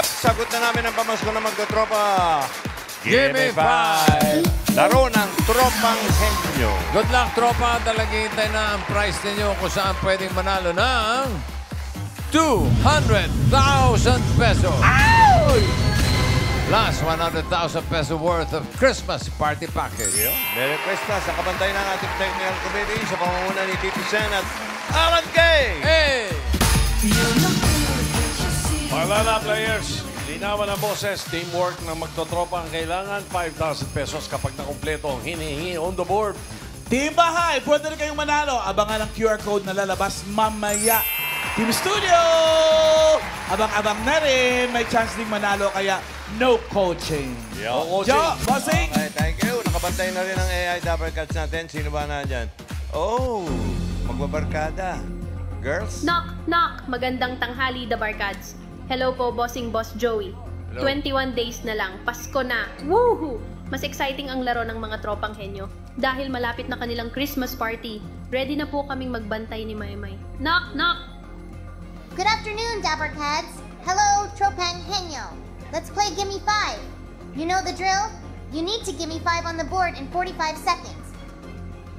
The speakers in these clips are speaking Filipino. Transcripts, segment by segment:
At sagot na namin ang pamasko na magtotropa. Gimme 5! Laro ng Tropang Henyo. Good luck, tropa. Talagintay na ang prize ninyo kung saan pwedeng manalo ng 200,000 pesos. Plus 100,000 pesos worth of Christmas party package. Merry Christmas. Nakabantay na ang ating technical committee sa pangunguna ni Tito Sen at Alan K. Hey! Paalala, players. Linawan ang boses, teamwork ng magtotropa ang kailangan 5,000 pesos kapag nakumpleto ang hinihingi on the board. Team Bahay, pwede rin kayong manalo. Abangan ang QR code na lalabas mamaya. Team Studio! Abang-abang na rin. May chance ding manalo kaya no coaching. Oo, Jo, bossing! Okay, thank you. Nakabantay na rin ang AI Dapper Cats natin. Sino ba na dyan? Oh, magbabarkada. Girls? Knock, knock! Magandang tanghali, The Barkads. Hello po, bossing boss Joey. Hello. 21 days na lang, Pasko na. Woohoo! Mas exciting ang laro ng mga tropang henyo. Dahil malapit na kanilang Christmas party, ready na po kaming magbantay ni Maymay. Knock, knock! Good afternoon, Dapper Cats. Hello, Tropang Henyo. Let's play Gimme 5. You know the drill? You need to gimme 5 on the board in 45 seconds.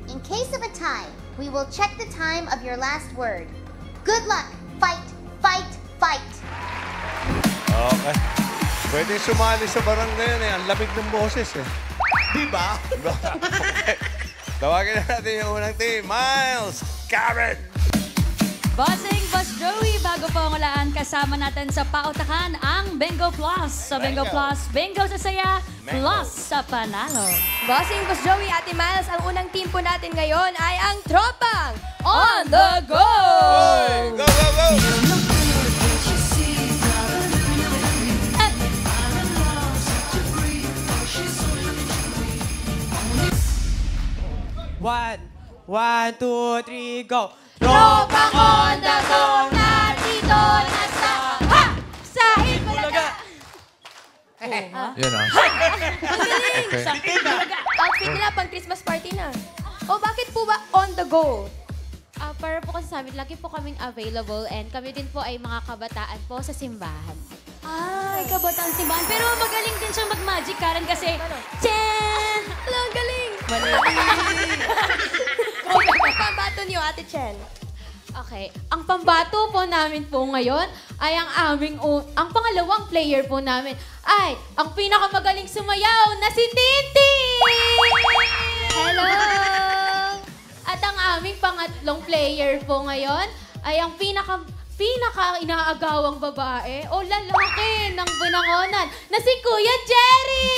In case of a tie, we will check the time of your last word. Good luck! Fight, fight, fight! Okay. Pwede sumali sa barangay yan eh. Ang lamig ng boses eh. Diba? Okay. Tawagin na natin yung unang team. Miles! Karen! Bossing, Boss Joey, bago po ang ulaan, kasama natin sa pautakan ang Bingo Plus. Sa Bingo Bingo. Plus, bingo sa saya, Bingo. plus sa panalo. Bossing, Boss Joey, Ate Miles, ang unang team po natin ngayon ay ang Tropang On The Go! Oy! Go, go, go! One, two, three, go! Tropang On The Go! Nandito na sa... Ha! Sa Itbulaga! Yan ah. Okay. Outfit nila pang Christmas party na. O bakit po ba on the go? Para po kasi sa amin, lagi po kaming available and kami din po ay mga kabataan po sa simbahan. Ay, kabataan simbahan. Pero magaling din siyang mag-magic, Karen, kasi... Chen! Hello, ang galing! Mali. Okay, pambato niyo, Ate Chen. Okay. Ang pambato po namin po ngayon ay ang pangalawang player po namin ay ang pinakamagaling sumayaw na si Titi! Hello! At ang aming pangatlong player po ngayon ay ang pinaka inaagawang babae o lalaki ng binangonan na si Kuya Jerry!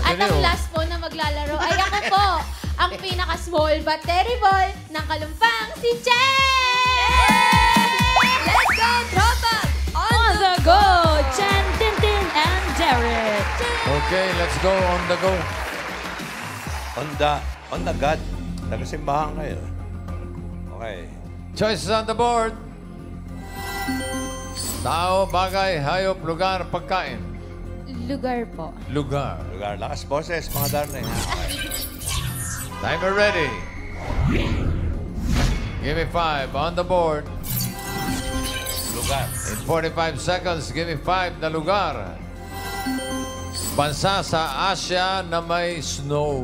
At ang last po na maglalaro ay ako po, ang pinaka-small but terrible ng Kalumpang, si Chen! Let's go, Tropang On the go! Chen, Tintin, and Jared. Okay, let's go on the go. On the God. Nagasimbahan kayo. Okay. Choices on the board. Tao, bagay, hayop, lugar, pagkain. Lugar po. Lugar. Lugar. Lakas boses, mga darling. Okay. Timer ready. Give me 5 on the board. Lugar. In 45 seconds, give me 5 na lugar. Bansa sa Asia na may snow.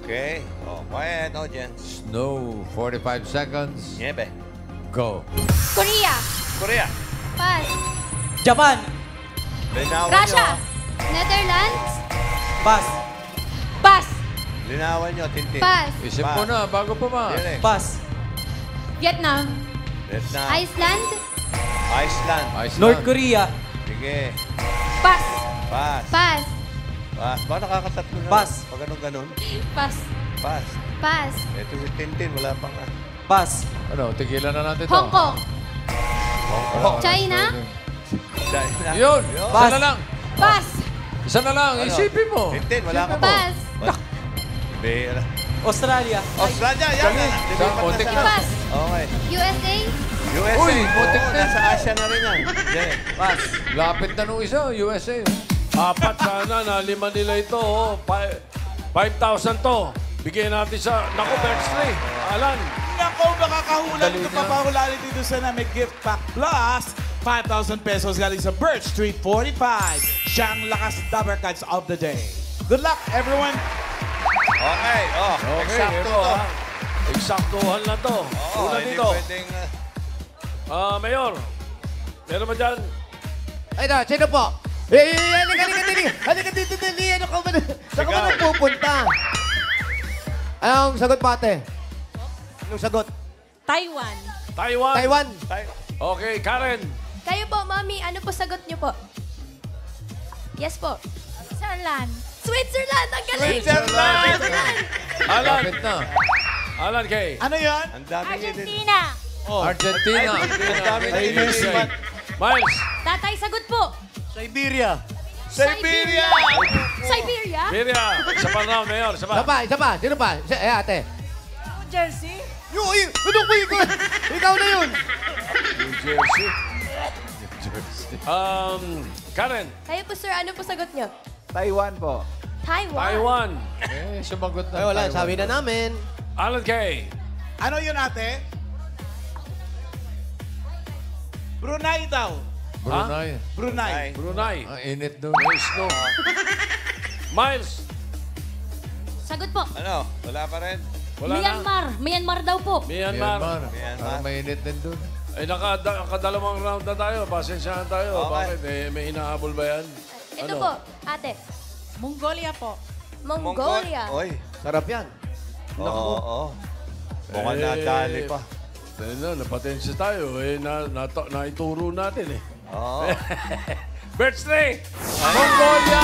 Okay. Oh, quiet, audience. Snow. 45 seconds. Niebe. Go. Korea! Korea. Pass! Japan! Linawan Russia! nyo. Netherlands! Pass! Pass! Linawan nyo, Tintin. Pass! Isip mo na, bago pa ba? Direk. Pass! Vietnam. Vietnam. Iceland! Iceland. Iceland. North Korea! Sige. Pass! Pass. Pass! Pass. Ba nakakatatlo na? Pass. Pag ganun-ganun. Pass! Pass. Pass! Ito si Tintin, wala pang Pass! Ano, tigilan na natin to. Hong Kong. Oh, China? China. Yun. Pass. Isa na lang. Pass! Isa na lang. Ano? Isipin mo. Tintin, wala ka po. Pass! Bera. Australia! Australia, yan na. Lilipat na Kontik sa- na. Pass! Okay. USA? USA. Uy, kontik Oo, na. nasa Asia na rin yan. Yan. Pass! Lapit na nung isa, USA. Apat sana na 5 nila ito. Oh. 5,000 to. Bigyan natin sa... Naku, Berksley. Alan. nako, makakahula Dali dito na. papahulaan dito sa na may gift pack plus 5,000 pesos galing sa Birch Street 45. Siyang lakas Dabber Cats of the day. Good luck, everyone! Okay, oh. Okay, Eksakto ito, to. Eksaktuhan na to. Oo, Una hindi dito. pwedeng... Mayor, meron ba dyan? Ay na, sino po? Halika dito, dali. Ano ka ba? Saan ka ba nang pupunta? Anong sagot, pate? Anong sagot? Taiwan. Taiwan. Taiwan. Okay, Karen. Kayo po, Mami, ano po sagot niyo po? Yes po. Switzerland. Switzerland! Ang galing! Switzerland! Alan. Lapit na. Alan Kay. Ano yan? Ang daming Argentina. Argentina. Ang daming Ay, ibibigay. Miles. Tatay, sagot po. Siberia. Siberia! Siberia. Miria. Isa pa round, Mayor. Isa pa. Isa pa. Sino pa? Ate. Jersey? Anong ko? Ikaw na yun. New Jersey. Karen. Kayo po, sir, ano po sagot niyo? Taiwan po. Taiwan. Taiwan. Sumagot na. Ay, wala. Taiwan. Sabi na namin. Alan Kay. Ano yun, ate? Brunei daw. Brunei. Brunei. Brunei. Ang init doon. May snow. Miles. Sagot po. Ano? Wala pa rin? Wala na. Myanmar. Myanmar daw po. Myanmar. Myanmar. Parang mainit din doon. Ay, nakadalawang round na tayo. Pasensyahan tayo. Okay. Bakit? May inahabol ba yan? Ito Ano? po, ate. Mongolia po. Mongolia. Oy. Sarap yan. Oo. Mukhang nadali pa. Napatensya tayo. Naituro natin eh. Oo. Birch Street! Mongolia!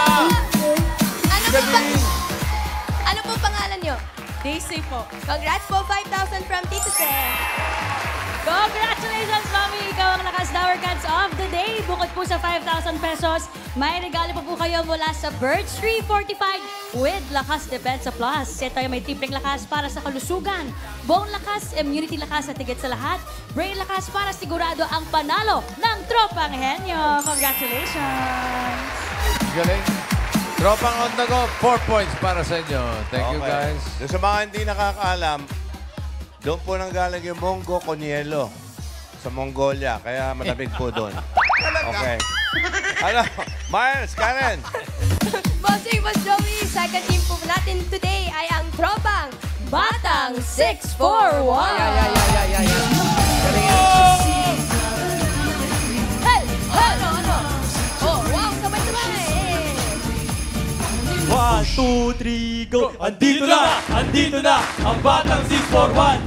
Ano po pangalan niyo? Daisy po. Congrats po, 5,000 from Tito Sen. Congratulations, Mami! Ikaw ang lakas Dower Cats of the Day. Bukod po sa 5,000 pesos, may regalo pa po kayo mula sa Birch Tree Fortified with Lakas Depensa Plus. Ito ay may tripleng lakas para sa kalusugan. Bone lakas, immunity lakas at higit sa lahat. Brain lakas para sigurado ang panalo ng Tropang Henyo. Congratulations! Galing. Tropang on the go. 4 points para sa inyo. Thank you, Okay. guys. Doon sa mga hindi nakakaalam, doon po nanggaling yung Mongo Conielo sa Mongolia. Kaya malamig po doon. Okay. Ano? Miles, Karen. Bossing, Boss Joey, second team po natin today ay ang tropang Batang 641. Hey! Ano? Oh, wow, sabay-sabay. 1, 2, 3, go! Andito na, ang Batang 641.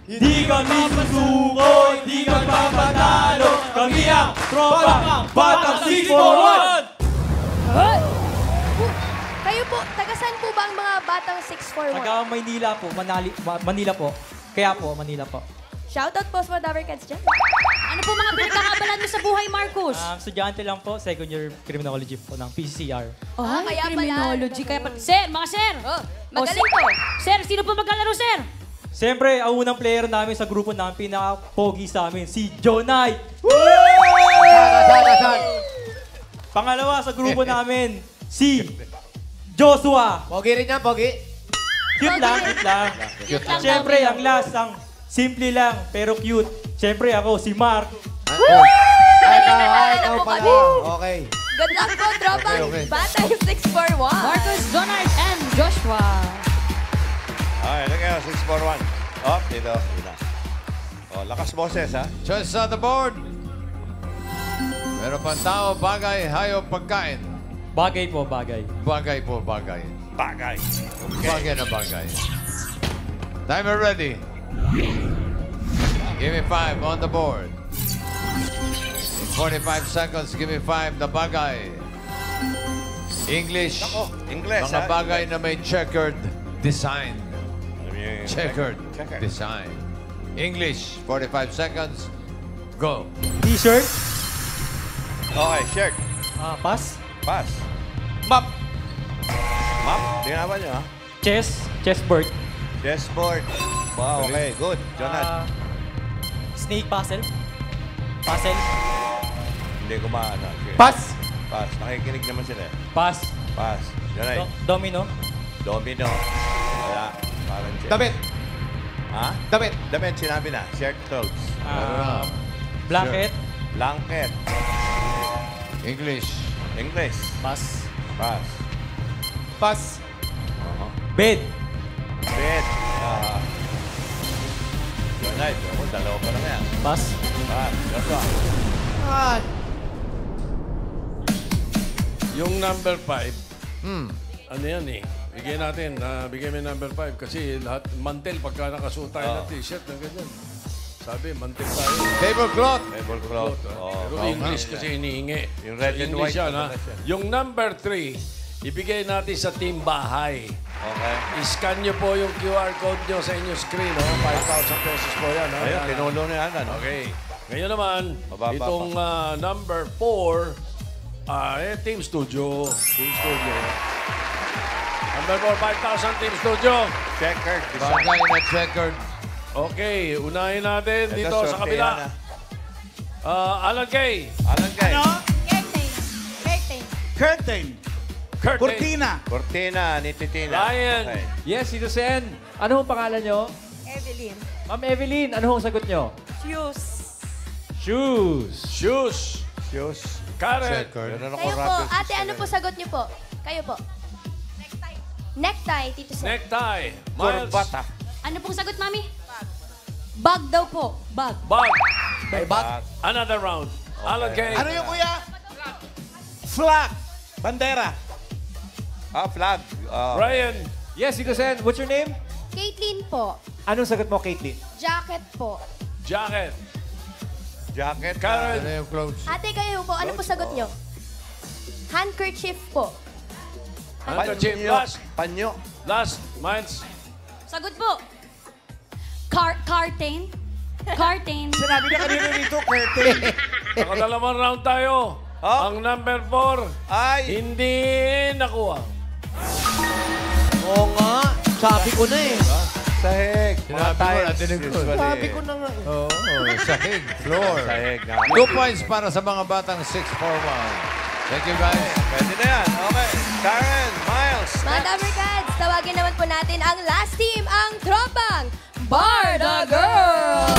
Hindi kami susuko, hindi kami papatalo. Kami ang tropang Batang 641. Hey! Kayo po, taga-saan po ba ang mga Batang 641? Taga Maynila po, Manila po. Kaya po, Manila po. Shoutout po sa mga Dower Cats dyan. Ano po mga pinagkakabalan mo sa buhay, Marcus? Estudyante lang po, second year criminology po ng PCCR. Kaya pala. Criminology. Kaya pala. Sir, mga sir! Oh, magaling po. Sir, sino po maglalaro, sir? Siyempre, ang unang player namin sa grupo namin, pinaka-pogi sa amin, si Jonai. Pangalawa sa grupo namin, si Joshua. Pogi rin yan, pogi. Cute lang. Cute lang Siyempre, daw, ang last, ang simple lang, pero cute. Siyempre, ako, si Mark. Ikaw pala. Okay. Good luck po, tropang Okay. Batang 641. Marcus, Donald, and Joshua. Okay, lagay mo. 641. Oh, dito. Oh, lakas boses, ha? Choice on the board. Meron pang tao, bagay, hayop, pagkain. Bagay po, bagay. Bagay po, bagay. Bagay. Bagay na bagay. Timer ready. Give me 5 on the board. In 45 seconds, give me 5 na bagay. English. Ako, English, Mga ha? bagay na may checkered design. Alam niyo yung- Checkered Checkered. design. English, 45 seconds. Go. T-shirt. Okay, shirt. Pass. Pass. Map. Map. Tingnan niyo, ha? Chessboard. Chessboard. Wow, okay. Good. Jonathan. Snake puzzle. Puzzle. Hindi ko maano. Sige. Pass. Pass. Nakikinig naman sila. eh. Pass. Ha? Damit. Damit, sinabi na. Shared clothes. Blanket. Blanket. English. English. Pass. Pass. Pass. Bed. Bed. Ganay. Dalawa pa lang yan. Pass. Pass. Joshua. Ah, Yung number 5, ano yan eh? Bigyan natin, bigyan mo yung number 5 kasi lahat, mantel, pagka nakasuot tayo ng t-shirt na ganyan. Sabi, mantel tayo. Tablecloth. Tablecloth. Pero English kasi hinihingi. Yung red So, and English white, yan, ha? madalas yan. Yung number 3, ibigay natin sa Team Bahay. Okay. I-scan nyo po yung QR code nyo sa inyong screen. Oh. 5,000 pesos po yan. Ha? Ayun, pinulo na yan. Ano? Okay. Ngayon naman, Mababa itong number 4, Team Studio. Team Studio. Number 4, 5,000 Team Studio. Checkered. Bagay na checkered. Okay, unahin natin Ito, dito sa sortehan kabila. na. Alan Kay. Alan Kay. Ano? Curtain. Curtain. Curtain. Curtain. Cortina. Cortina ni Titina. Ryan. Okay. Yes, Tito Sen. Ano hong pangalan nyo? Evelyn. Ma'am Evelyn, ano hong sagot nyo? Shoes. Shoes. Shoes. Shoes. Karen. Meron ako Kayo po, rapid ate, ano po sagot niyo po? Kayo po. Necktie. Necktie, Tito Sen. Necktie. Miles. Corbata. Ano pong sagot, Mami? Bag daw po. Bag. Bag. Bag. Another round. Alan Kay. Ano yung kuya? Flag. Bandera. Flag. Ryan. Yes, Tito Sen. What's your name? Caitlyn po. Anong sagot mo, Caitlyn? Jacket po. Jacket. Jacket. Karen. Ano yung clothes? Ate, kayo po. Ano po sagot niyo? Handkerchief po. Handkerchief. Panyo. Last. Panyo. Last. Miles. Sagot po. Curtain. Curtain. Sinabi na kanina dito, curtain. Nakadalawang round tayo. Oh. Ang number 4 Ay. hindi nakuha. Oo nga. Sabi ko na eh. Sahig. Sinabi ko na, dinig ko. Sabi ko na nga. Oo, sahig. Floor. Sahig. 2 points para sa mga batang 641. Thank you, guys. Pwede na yan. Okay. Karen, Miles. Mga Dabber Cats, tawagin naman po natin ang last team, ang tropang Barda Girls!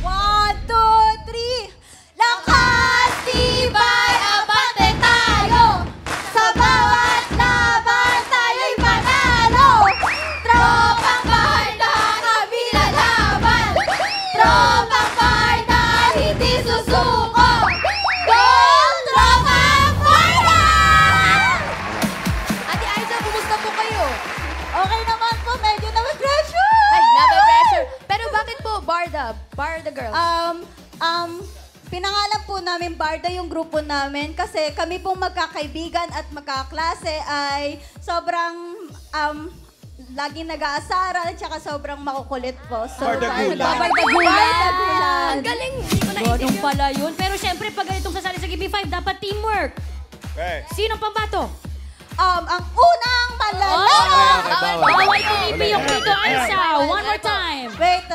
One, two, three! Lakas, tibay, abante tayo! Sa bawat laban, tayo'y panalo! Tropang Barda, kami lalaban! Tropang Barda, hindi susuko! Go, Tropang Barda! Ate Aiza, kumusta po kayo? Okay naman po, medyo na-pressure! Ay, na-pressure! Pero bakit po Barda? Barda Girls? Pinangalan po namin Barda yung grupo namin kasi kami pong magkakaibigan at magkaklase ay sobrang laging nag-aasaran at saka sobrang makukulit po. So, Bardagulan. Bardagulan. Ang galing! Hindi ko Ganun naisip yun. pala yun. Pero syempre, pag ganitong sasali sa Give Me 5, dapat teamwork. Okay. Sino pambato? Ang unang malalaro. Bawal umipi yung Tito Aiza. One more time. Wait.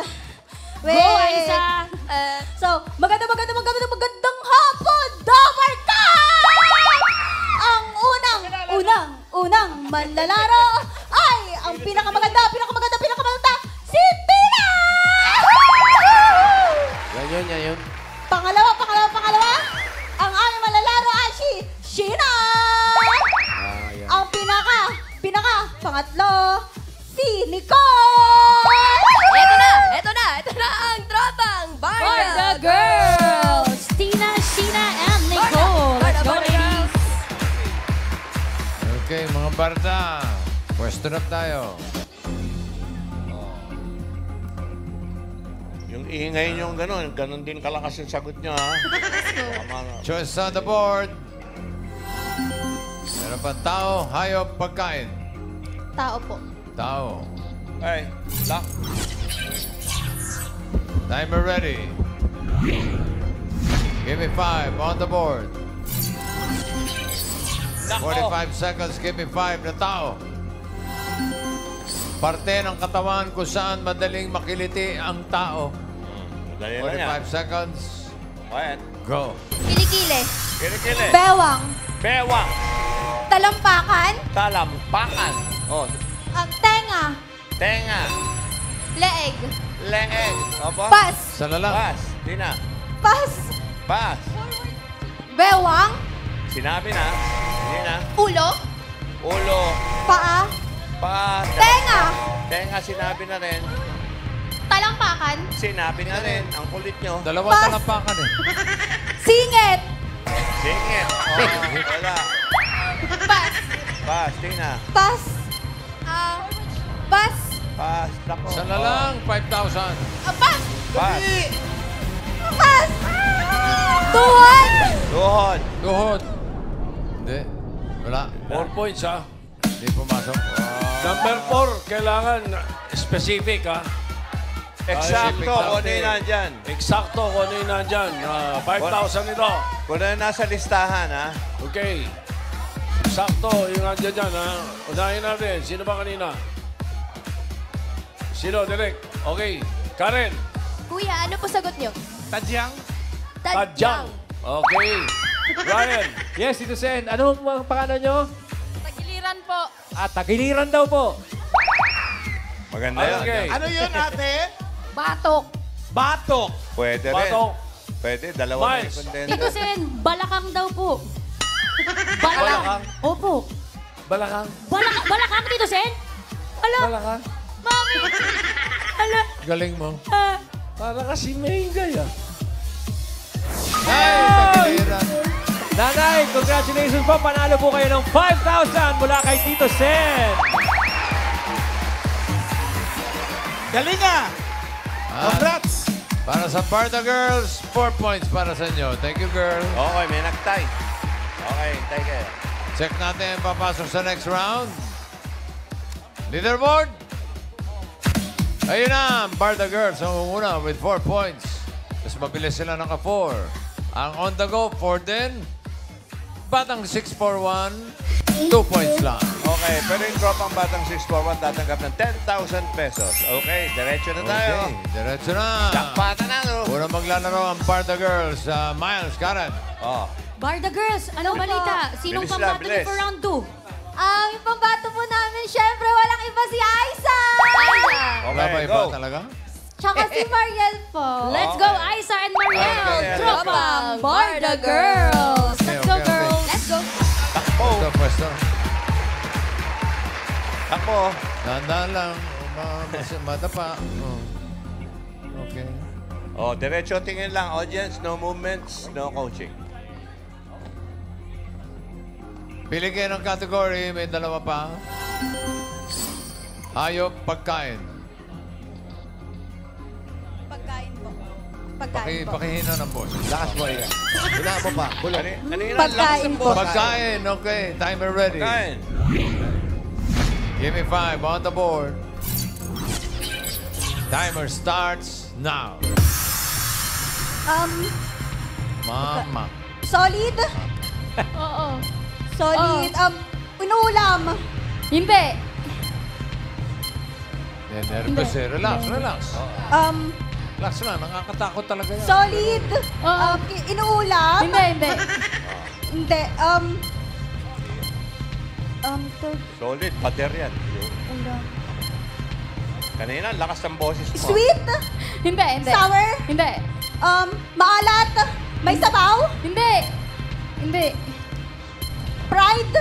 Go, Aiza. So, magandang hapon, Dabber Cats! Ang unang manlalaro ay ang pinakamaganda, si Tina! Yan yun. Pangalawa. Ang aming manlalaro ay si Sheena! Ang pangatlo, si Nicole! Ito na ang tropang Barda Barda Girls. Tina, Sheena, and Nicole. Let's go, ladies. Okay, mga barda. Pwesto na tayo. Yung ingay nyo ganun din kalakas yung sagot nyo, ha? Tama na. Choice on the board. Meron pa tao, hayop, pagkain. Tao po. Tao. Okay. Lock. Timer ready. Give me 5 on the board. 45 seconds, give me 5 na tao. Parte ng katawan kung saan madaling makiliti ang tao. Madali lang yan. 45 seconds. Quiet. Go. Kilikili. Kilikili. Bewang. Bewang. Talampakan. Talampakan. Oh, Tenga. tenga. Leeg. Leeg. Opo. Pas. Sa lalang. Pas. Tina. Pas. Pas. Bewang. Sinabi na. Tina. Ulo. Ulo. Paa. Pas. Tenga. Tenga, sinabi na rin. Talampakan. Sinabi na rin. Ang kulit nyo. Dalawang Pas. talampakan eh. Singit. Singit. Oh, wala. Pas. Pas. Tina. Pas. Pas. Pas. Nako. Sa lalang, 5,000. Pas. Pas. Pas. Tuhod. Tuhod. Tuhod. Hindi. Wala. 4 points, ha? Hindi pumasok. Number 4, kailangan specific, ha? Eksakto. Kung ano yung nandyan. Eksakto kung ano yung nandyan. 5,000 ito. Kung ano yung nasa listahan, ha? Okay. Eksakto yung nandyan dyan, ha? Unahin natin. Sino ba kanina? Sino, direct? Okay. Karen. Kuya, ano po sagot niyo? Tadyang. Tadyang. Okay. Ryan. Yes, Tito Sen. Ano ang pangalan nyo? Tagiliran po. Tagiliran daw po. Maganda yun. Okay. Ano yun, ate? Batok. Batok. Pwede rin. Batok. Pwede. Dalawa na Miles. yung Tito contender. Sen, balakang daw po. Balakang. Opo. Balakang. Balakang, Tito Sen? Ala, Balakang. mami. Ala, Galing mo. Para kasi Mengay, ah. Ay, tagiliran. Nanay, congratulations po. Panalo po kayo ng 5,000 mula kay Tito Sen. Galing ah. Ah, Congrats. para sa Barda Girls, 4 points para sa inyo. Thank you, girl. Okay, may nagtay. Okay, hintay kayo. Check natin papasok sa next round. Leaderboard. Ayun na, Barda Girls ang umuna with 4 points. Mas mabilis sila naka-4. Ang on the go, 4 din. Batang 641, 2 points lang. Okay, pero yung tropang batang 641 tatanggap ng 10,000 pesos. Okay, diretso na tayo. Okay, diretso na. Jackpot na, no? Una maglalaro ang Barda Girls. Miles, Karen. Oh. Barda Girls, anong balita? Sinong Bilis pambato lang, niyo bilis. for round 2? Yung pambato po namin, syempre, walang iba si Aiza. Wala ba Okay, iba go. talaga? Tsaka si Mariel po. Let's go, Aiza and Mariel. Okay, Tropang Barda Girls. Okay, Let's go, okay, girls. Let's go. Takbo. Pwesto. Takbo. Dahan-dahan lang. Madapa. Oh. Okay. Oh, diretso tingin lang. Audience, no movements, no coaching. Pili kayo ng category. May dalawa pa. Hayop, pagkain. Pagkain po. Pagkain po. Pakihina ng boss. Lakas mo rin. Wala mo pa. Bulong. Kanina, Pagkain po. Pagkain. Okay. Timer ready. Kain. Give me 5 on the board. Timer starts now. Mama. Solid. Oo. Solid. Inuulam. Hindi. Nervous eh. Relax, relax. Relax lang. Nakakatakot talaga yan. Solid. Oo. Inuulam. Hindi. Hindi. Solid, pader yan. Kanina, lakas ng boses mo. Sweet. Hindi. Sour. Hindi. Maalat. May sabaw. Hindi. Pride.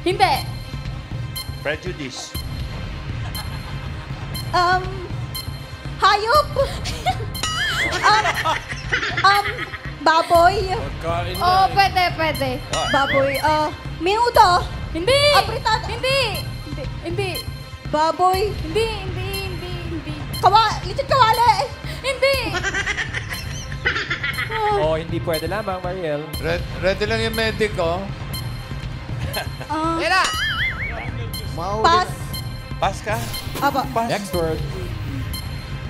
Hindi. Prejudice. Hayop. Baboy. Pagkain na. Oo, pwede. Baboy. Minuto. Hindi. Apritada. Hindi. Baboy. Hindi. Lechon kawali. Hindi. Oh, hindi pwede lamang, Mariel. Ready lang yung medic, oh. Tira! Mahuli. Pass. Pass ka? Aba. Pass. Next word.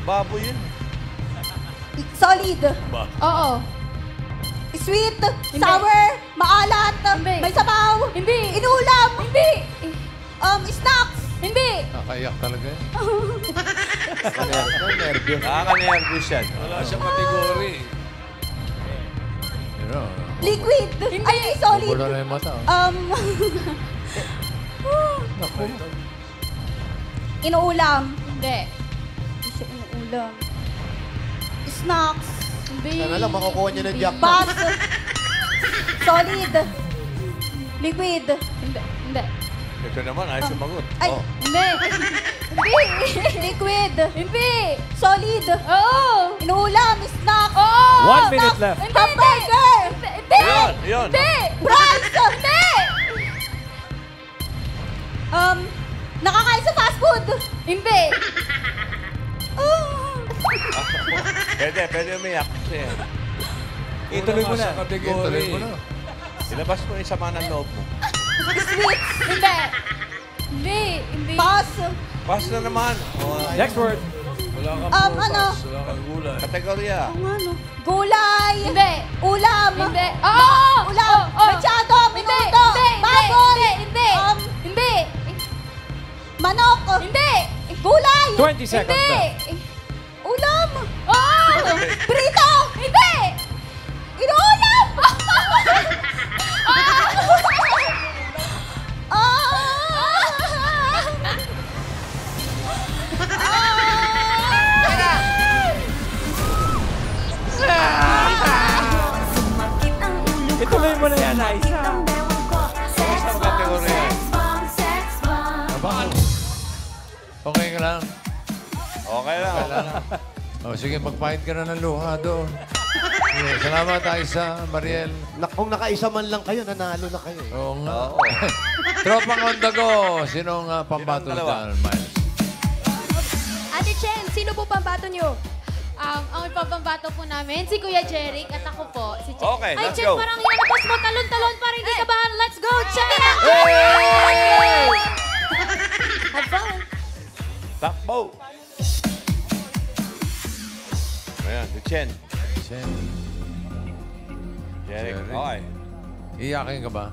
Baboy yun. Solid. Oo. Sweet. Hindi. Sour. Maalat. Hindi. May sabaw. Hindi. Inuulam. Hindi. Snacks. Hindi. Nakaiyak talaga yan. Nervous. Nakaka-nervous yan. Wala siyang kategory. Liquid. Ay, solid. Wala na yung mata. oh. Inuulam. Hindi. Hindi siya inuulam. Snacks. Hindi. Sana lang makukuha niyo ng jackpot. Pass. Solid. Liquid. Hindi. Hindi. Ito naman, ayos sumagot. Ay. Oh. Hindi. Hindi. Liquid. Hindi. Solid. Oo. Inuulam. Snack. Oo. 1 minute left. Hindi. Hamburger. Hindi. Yun, yun. Hindi. Fries. Hindi. Nakakain sa fast food. Hindi. Pwede umiyak. Kasi, Ituloy mo na. Sa kategory. ilabas mo yung sama ng loob mo. Sweets. Hindi. Hindi. Hindi. Pass. Pass na naman. Oh, Next word. Wala kang Ano? prutas, wala kang gulay. kategorya. Ano? Gulay. Hindi. Ulam. Hindi. Oo. Ulam. Machado. Hindi. Minuto. Hindi. Baboy. Hindi. Hindi. Manok. Hindi. Gulay. 20 seconds Hindi. left. Ulam. Oo. Prito. Hindi. Inuulam. Ituloy mo na yan, Aisa. Sa kategorya. Okay ka lang. Okay lang. Oh, sige, magpahit ka na ng luha doon. Sige, salamat, Aisa, Mariel. Kung nakaisa man lang kayo, nanalo na kayo. Oo nga. Oo. Tropang on the go. Sinong pambato dalawa? dyan, Miles? Ate Chen, sino po pambato nyo? Ang ipapambato po namin, si Kuya Jeric at ako po, si Chen. Okay, Ay, let's Chen, go. parang yan na magtalon-talon para hindi kabahan. Let's go, Chen! Have fun! Takbo. Ayan, si Chen. Chen. Jeric. Jeric. Okay. Iyakin ka ba?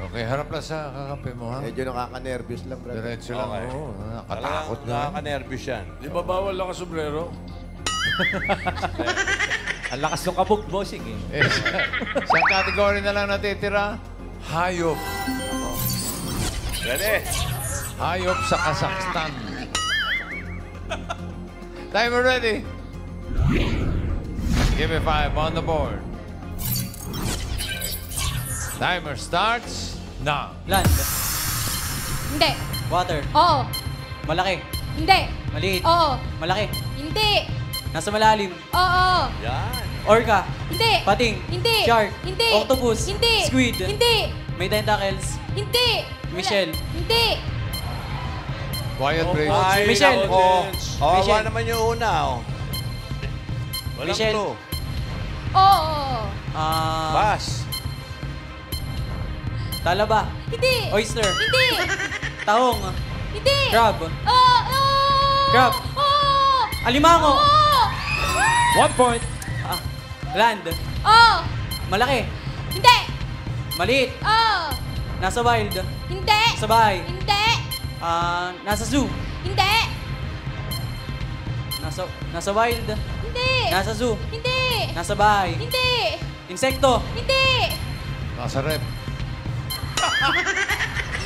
Okay, harap lang sa kakampi mo, ha? Medyo nakaka-nervous lang, brother. Diretso lang. Okay. Oo, nakatakot Talagang nga. nakaka-nervous yan. Di ba bawal lang sombrero? Ang lakas ng kabog, bossing eh. Sa category na lang natitira, hayop. Ready? Hayop sa Kazakhstan. Timer ready. Give me 5 on the board. Timer starts now. Land. Hindi. Water. Oo. Malaki. Hindi. Maliit. Oo. Malaki. Hindi. Nasa malalim. Oo. Yan. Orca. Hindi. Pating. Hindi. Shark. Hindi. Octopus. Hindi. Squid. Hindi. May tentacles. Hindi. Michelle. Hindi. Quiet, please. Ay, Michelle. nako. Awa Michelle. naman yung una, oh. Walang Michelle. clue. Oo. Pass. Talaba. Hindi. Oyster. Hindi. Tahong. Hindi. Crab. Oo. Crab. Oo. Alimango. Oo. 1 point. Oo. Land. Malaki. Hindi. Maliit. Oo. Nasa wild. Hindi. Sa bahay. Hindi. Nasa zoo. Hindi. Nasa wild. Hindi. Nasa zoo. Hindi. Nasa bahay. Hindi. Insekto. Hindi. Nasa rep.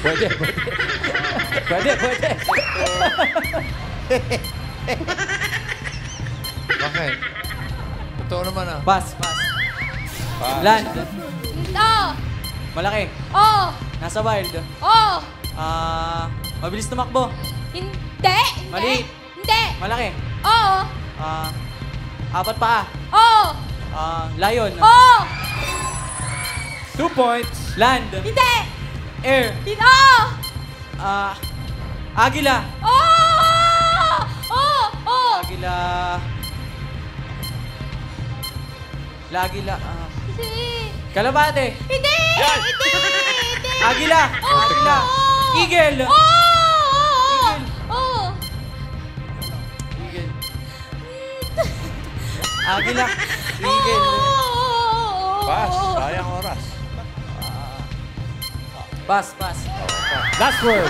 Pwede. Bakit? Totoo naman, ah. Pass. Land. Oo. Malaki. Oo. Nasa wild. Oo. Mabilis tumakbo. Hindi. Maliit. Hindi. Malaki. Oo. 4 paa. Oo. Lion. Oo. 2 points. Land. Hindi. Air. Oo. Agila. Oo. Oo. Agila. Kalabate. Hindi. Hindi. Agila. Agila. Eagle. Oo. Eagle. Agila. Eagle. Pass. Sayang oras. Pass. Last word.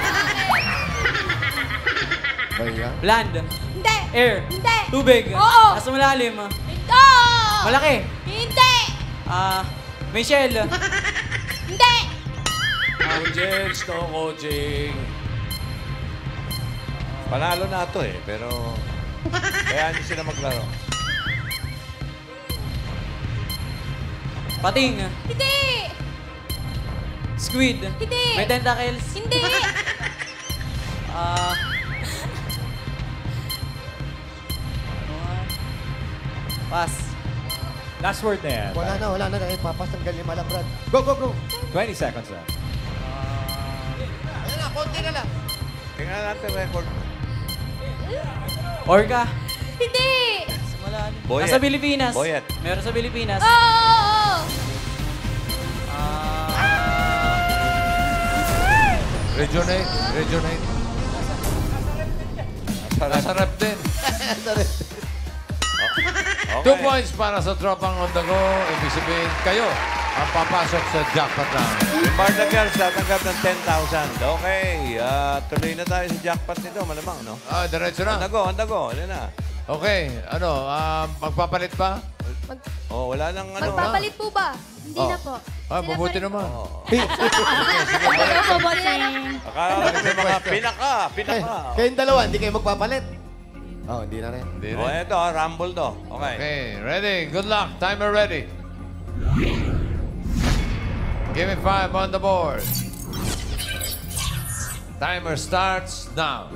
Kaya? Land. Hindi. Air. Hindi. Tubig. Oo. Nasa malalim. Oo! Malaki. Hindi! Michelle. Hindi! Coaching, no coaching. Panalo na ito eh, pero kaya niyo sila maglaro. Pating. Hindi! Squid. Hindi! May tentacles. Hindi! Pass. Last word na yan. Wala na. Papasanggal ni Malabrad. Go. 20 seconds na. Ayan na, konti na lang. Tingnan natin record. Orca. Hindi! Boyet. Nasa Pilipinas. Boyet. Meron sa Pilipinas. Oo! Regionate. Nasa rep din. Okay. 2 points para sa tropang on the go. Ibig sabihin, kayo ang papasok sa jackpot round. Yung Barda Girls, tatanggap ng 10,000. Okay, tuloy na tayo sa jackpot nito, malamang, no? Diretso na. On the go. Ano na? Okay, magpapalit pa? Wala nang ano. Magpapalit po ba? Hindi na po. Mabuti naman. Akala ko kasi mga pinaka. Kayong dalawa, hindi kayo magpapalit. Hindi na rin. Ito, rumble to. Okay. Okay, ready. Good luck. Timer ready. Give me 5 on the board. Timer starts now.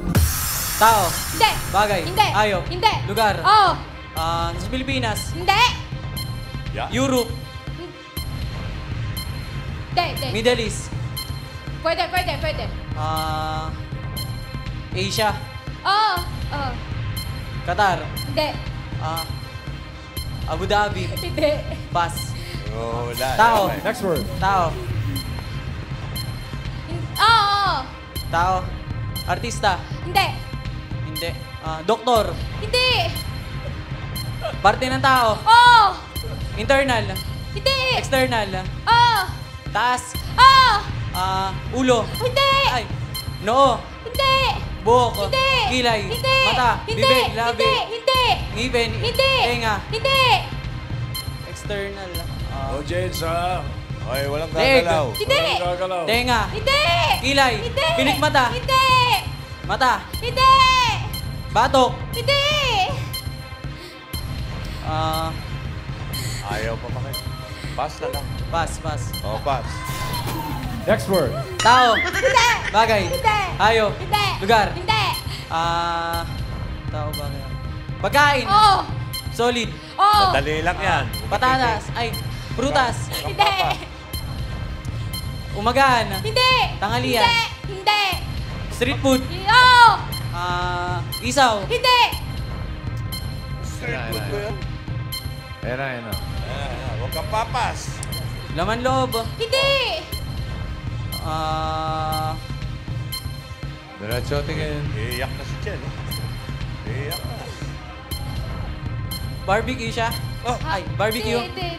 Tao. Hindi! Bagay. Hindi! Hayop. Hindi! Lugar. Oo! Sa Pilipinas. Hindi! Europe. Hindi. Middle East. Pwede. Asia. Oo! Qatar. Hindi. Abu Dhabi. Hindi. Pass. Wala. Tao. Okay. Next word. Tao. Oo! Tao. Artista. Hindi. Hindi. Doktor. Hindi. Parte ng tao. Oo! Internal. Hindi. External. Oo! Taas. Oo! Ulo. Hindi. Ay. Noo. Hindi. Buhok. Hindi. Kilay. Hindi. Mata. Hindi. Bibig. Labi. Hindi. Ngipin. Hindi. Tenga. Hindi. External. Coaching, sa... Okay, walang Leg. gagalaw. Hindi. Gagalaw. Tenga. Hindi. Kilay. Hindi. Pilik mata. Hindi. Mata. Hindi. Batok. Hindi. Ayaw pa pa kayo. Pass na lang. Pass. Pass. Next word. Tao. Hindi. Bagay. Hindi. Hayop. Hindi. Lugar. Hindi. Tao bagay. Pagkain. Oo. Solid. Oo. Dali lang yan. Patatas. Ay. Prutas. Hindi. Umagaan. Hindi. Tanghalian. Hindi. Street food. Oo. Isaw. Hindi. Street food ko yan. Ayan na. Huwag kang papas. Laman loob. Hindi. Diretso tingin. Iiyak na si Chen. Iiyak na. Barbecue siya. Ay, barbecue. Hindi.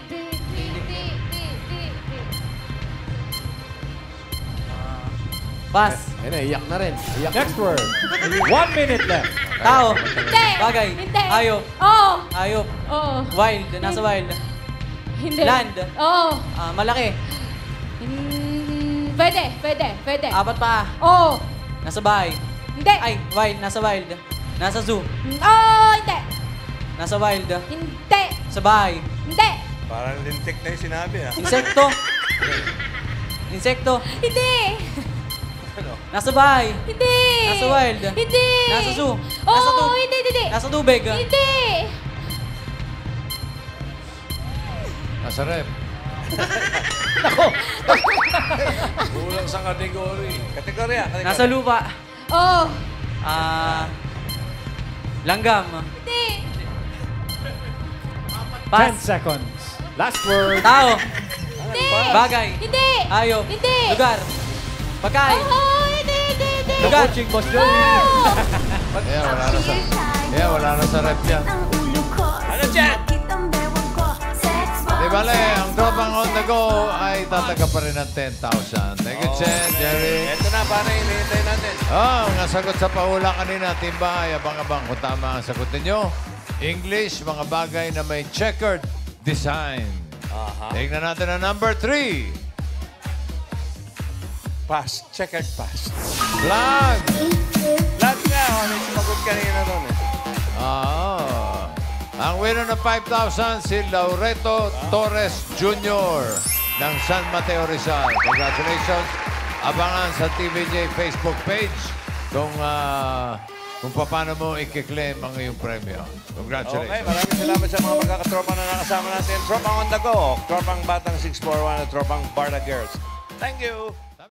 Pass. Iyak na rin. Next word. 1 minute left. Tao. Hindi. Bagay. Hindi. Hayop. Oo. Hayop. Oo. Wild. Nasa wild. Hindi. Land. Oo. Malaki. Pwede. 4 paa. Oo. Nasa bahay. Hindi. Ay, wild. Nasa wild. Nasa zoo. Oo, hindi. Nasa wild. Hindi. Sa bahay. Hindi. Parang lintik na yung sinabi, ha? Insekto. Insekto. Hindi. Ano? Nasa bahay. Hindi. Nasa wild. Hindi. Nasa zoo. Oo, hindi. Nasa tubig. Hindi. Nasa rep. Kulang sa kategory. Kategorya. Nasa lupa. Oo. Langgam. Hindi. 10 seconds. Last word. Tao. Hindi. Bagay. Hindi. Hayop. Hindi. Lugar. Pagkain. Oo, hindi. Lugar. Coaching Boss Joey. Wala na sa rep yan. Ano, Chen? Di bale, ang tropang on the go ay tataga pa rin ng 10,000. Thank you, Chen, Jerry. Ito na, pare. Hinihintay natin. Ang nasagot sa paula kanina, Team Bahay, abang-abang kung tama ang sagot ninyo. English, mga bagay na may checkered design. Tingnan natin ang number 3. Pass. Checkered pass. Flag. Flag nga. May sumagot kanina doon eh. Ang winner ng 5,000, si Laureto Torres Jr. ng San Mateo Rizal. Congratulations. Abangan sa TVJ Facebook page kung paano mo i-claim ang iyong premyo. Congratulations. Okay, maraming salamat sa mga magkakatropa na nakasama natin. Tropang on the go. Tropang Batang 641 at Tropang Barda Girls. Thank you.